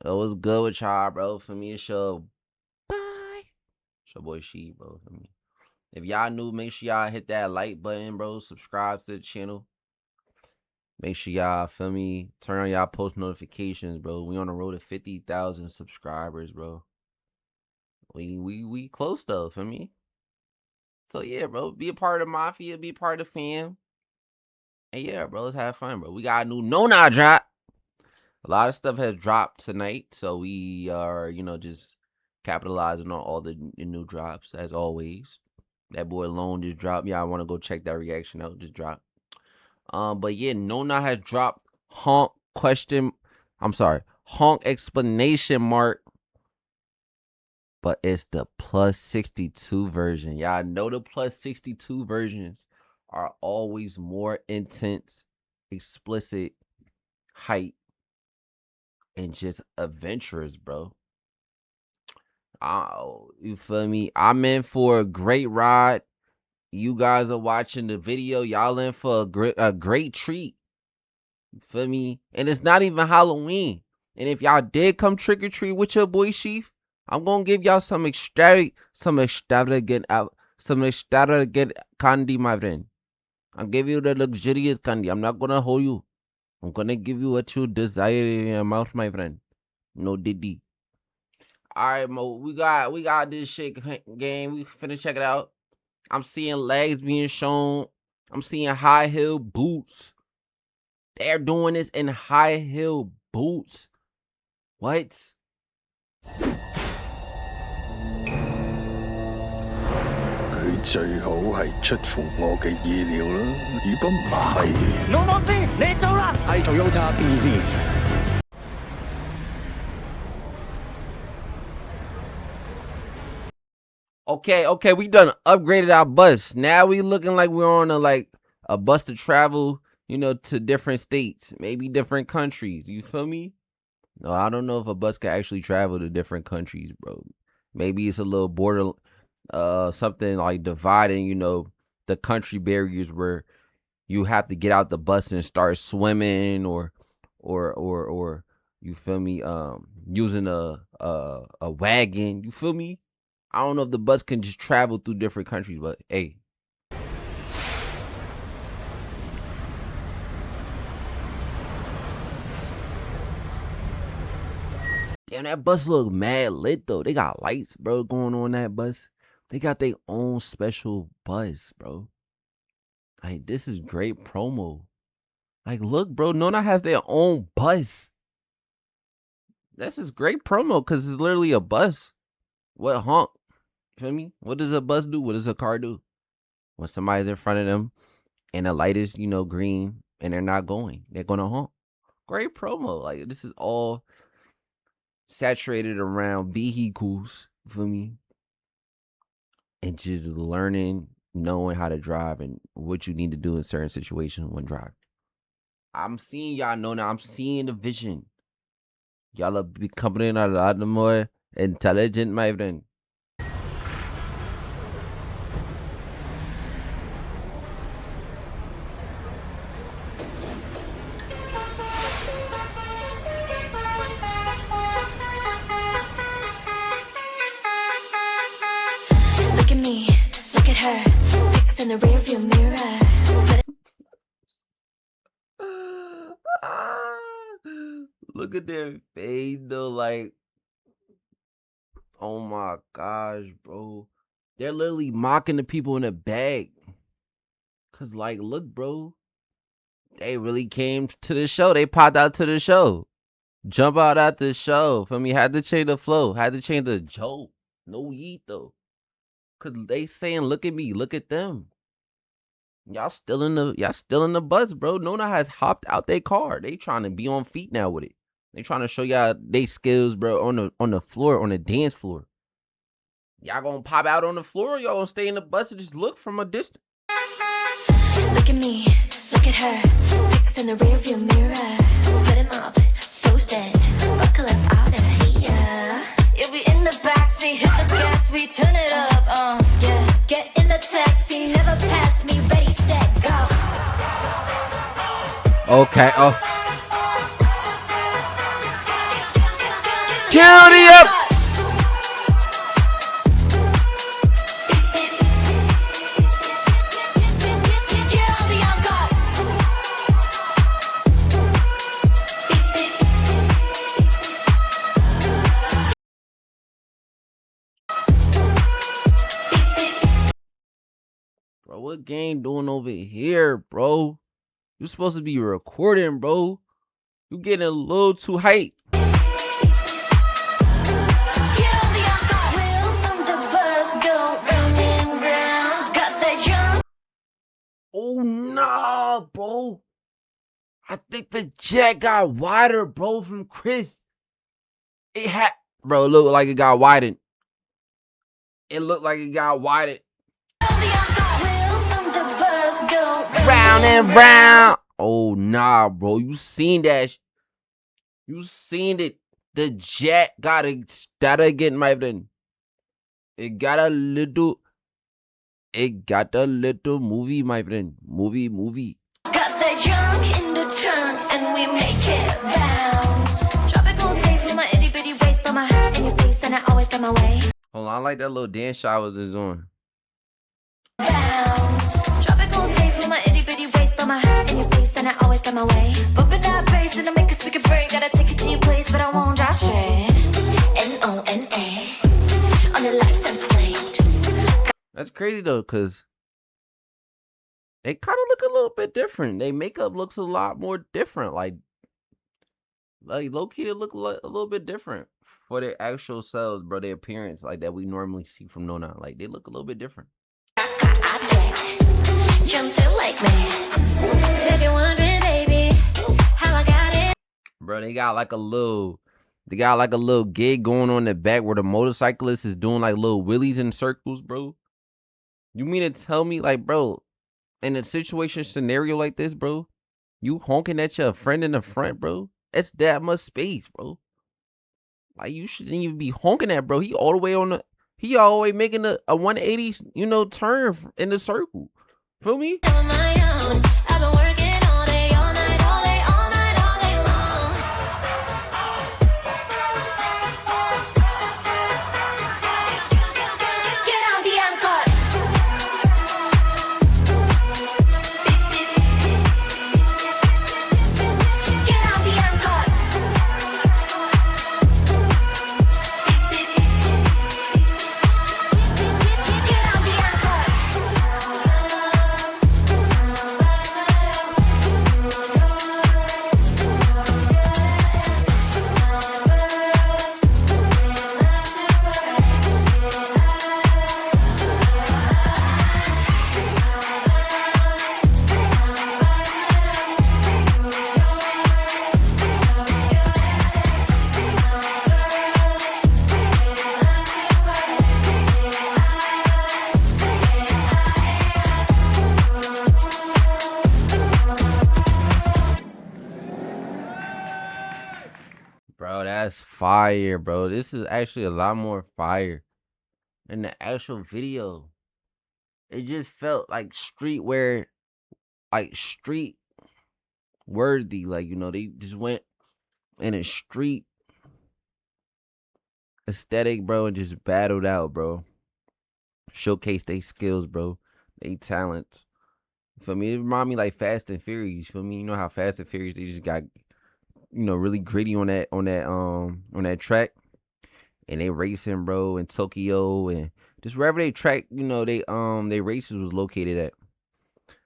It was good with y'all, bro. For me, it's your bye. It's your boy Sheep, bro. For me. If y'all new, make sure y'all hit that like button, bro. Subscribe to the channel. Make sure y'all, feel me, turn on y'all post notifications, bro. We on the road to 50,000 subscribers, bro. We close though, feel me. So yeah, bro, be a part of the mafia, be a part of the fam. And yeah, bro, let's have fun, bro. We got a new No drop. A lot of stuff has dropped tonight, so we are, just capitalizing on all the new drops as always. That boy Lone just dropped. Yeah, I want to go check that reaction out. Just dropped. But yeah, Nona has dropped Honk Honk explanation mark. But it's the plus 62 version. Y'all know the plus 62 versions are always more intense, explicit, hype, and just adventurous, bro. Oh, you feel me? I'm in for a great ride. You guys are watching the video. Y'all in for a great treat. You feel me? And it's not even Halloween. And if y'all did come trick or treat with your boy Sheef, I'm gonna give y'all some extravagant candy, my friend. I'll give you the luxurious candy. I'm not gonna hold you. I'm gonna give you what you desire in your mouth, my friend. No diddy. Alright, Mo, we got this shit game. We finna check it out. I'm seeing legs being shown. I'm seeing high heel boots. They're doing this in high heel boots. What? 佢最好係出乎我嘅意料啦，如果唔係，老莫斯，你走啦！係 Toyota BZ。Okay, we done upgraded our bus. Now we looking like we're on a bus to travel, to different states, maybe different countries. You feel me? No, I don't know if a bus can actually travel to different countries, bro. Maybe it's a little border, something like dividing, the country barriers where you have to get out the bus and start swimming or you feel me, using a wagon. You feel me? I don't know if the bus can just travel through different countries, but hey. Damn, that bus look mad lit though. They got lights, bro, going on that bus. They got their own special bus, bro. Like, this is great promo. Like, look, bro, Nona has their own bus. This is great promo because it's literally a bus. What honk? Feel me? What does a bus do? What does a car do? When somebody's in front of them and the light is, green and they're not going, they're gonna honk. Great promo. Like, this is all saturated around vehicles, for me, and just learning, knowing how to drive and what you need to do in certain situations when driving. I'm seeing y'all know now. I'm seeing the vision. Y'all are becoming a lot more intelligent, my friend. Look at me, look at her, pics in the rearview mirror. Look at their face though, like, oh my gosh, bro. They're literally mocking the people in the back. Cause like, look, bro. They really came to the show. They popped out to the show. Jump out at the show. For me, had to change the flow. Had to change the joke. No yeet though. Cause they saying, look at me, look at them. Y'all still in the bus, bro. Nona has hopped out their car. They trying to be on feet now with it. They trying to show y'all they skills, bro, on the floor, on the dance floor. Y'all gonna pop out on the floor, or y'all gonna stay in the bus and just look from a distance? Look at me, look at her, pics in the rearview mirror. Put him up, toasted, buckle up out of here. You'll be in the backseat, hit the gas, we turn it up, yeah. Get in the taxi, never pass me, ready, set, go. Okay, Kill the up. Bro, what game doing over here, bro? You supposed to be recording, bro. You getting a little too hype. Oh nah, bro. I think the jet got wider, bro, from Chris. It had, bro, it looked like it got widened. It looked like it got widened. Round and round. Oh nah, bro. You seen that? You seen it. The jet got a started getting my friend. It got a little movie, my friend. Movie. Got the junk in the trunk and we make it bounce. Tropical taste with my itty bitty waist, but my heart in your face and I always got my way. Hold on, I like that little dance shot I was just doing. Bounce. Tropical taste with my itty bitty waist, but my heart in your face and I always got my way. But with that bass and I make a speaker break, gotta take it to your place, but I won't drive straight. N-O-N-A on the license plate. That's crazy though, cause they kind of look a little bit different. They makeup looks a lot more different. Like low key, they look a little bit different for their actual selves, bro. Their appearance, like that we normally see from Nona, like they look a little bit different. Jump to like me. If you're wondering, baby, how I got it. Bro, they got like a little gig going on in the back where the motorcyclist is doing like little wheelies in circles, bro. You mean to tell me, like, bro, in a scenario like this, bro, you honking at your friend in the front, bro? It's that much space, bro. Like, you shouldn't even be honking at, bro. He all the way making a 180, turn in the circle. Feel me? On my own, I've been working all day, all night, all day, all night, all day long. Get on the anchor. Get on the anchor. Get on the Bro, that's fire, bro. This is actually a lot more fire than the actual video. It just felt like street worthy. Like, they just went in a street aesthetic, bro, and just battled out, bro. Showcase their skills, bro. They talents. For me, it remind me like Fast and Furious. For me, you know how Fast and Furious, they just got, really gritty on that track. And they racing, bro, in Tokyo and just wherever they track, they races was located at.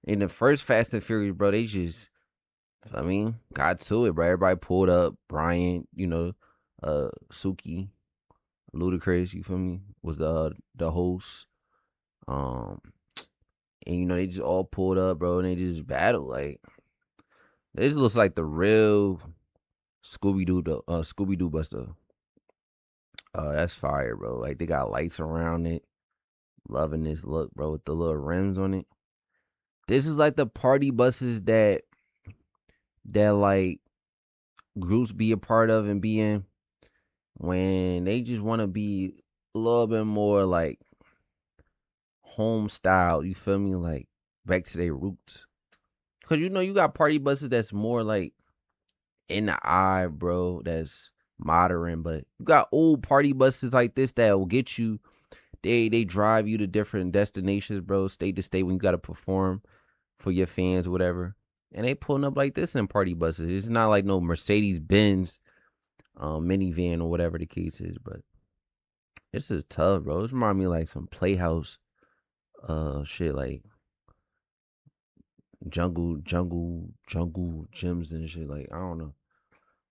In the first Fast and Furious, bro, they just, got to it, bro. Everybody pulled up. Brian, Suki, Ludacris, you feel me, was the host. And they just all pulled up, bro, and they just battled. Like, this looks like the real Scooby-Doo Buster. That's fire, bro. Like, they got lights around it. Loving this look, bro, with the little rims on it. This is like the party buses that like groups be a part of and be in when they just want to be a little bit more like home style. You feel me? Like back to their roots. Cause you got party buses that's more like in the eye, bro. That's modern, but you got old party buses like this that will get you. They drive you to different destinations, bro, state to state when you gotta perform for your fans or whatever. And they pulling up like this in party buses. It's not like no Mercedes Benz minivan or whatever the case is, but this is tough, bro. This remind me of like some Playhouse shit, like jungle gyms and shit. Like, I don't know.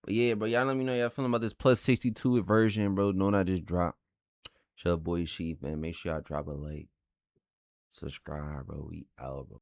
But yeah, bro, y'all let me know y'all feeling about this plus 62 version, bro. Knowing I just dropped. Show boy Sheep, man. Make sure y'all drop a like. Subscribe, bro. We out, bro.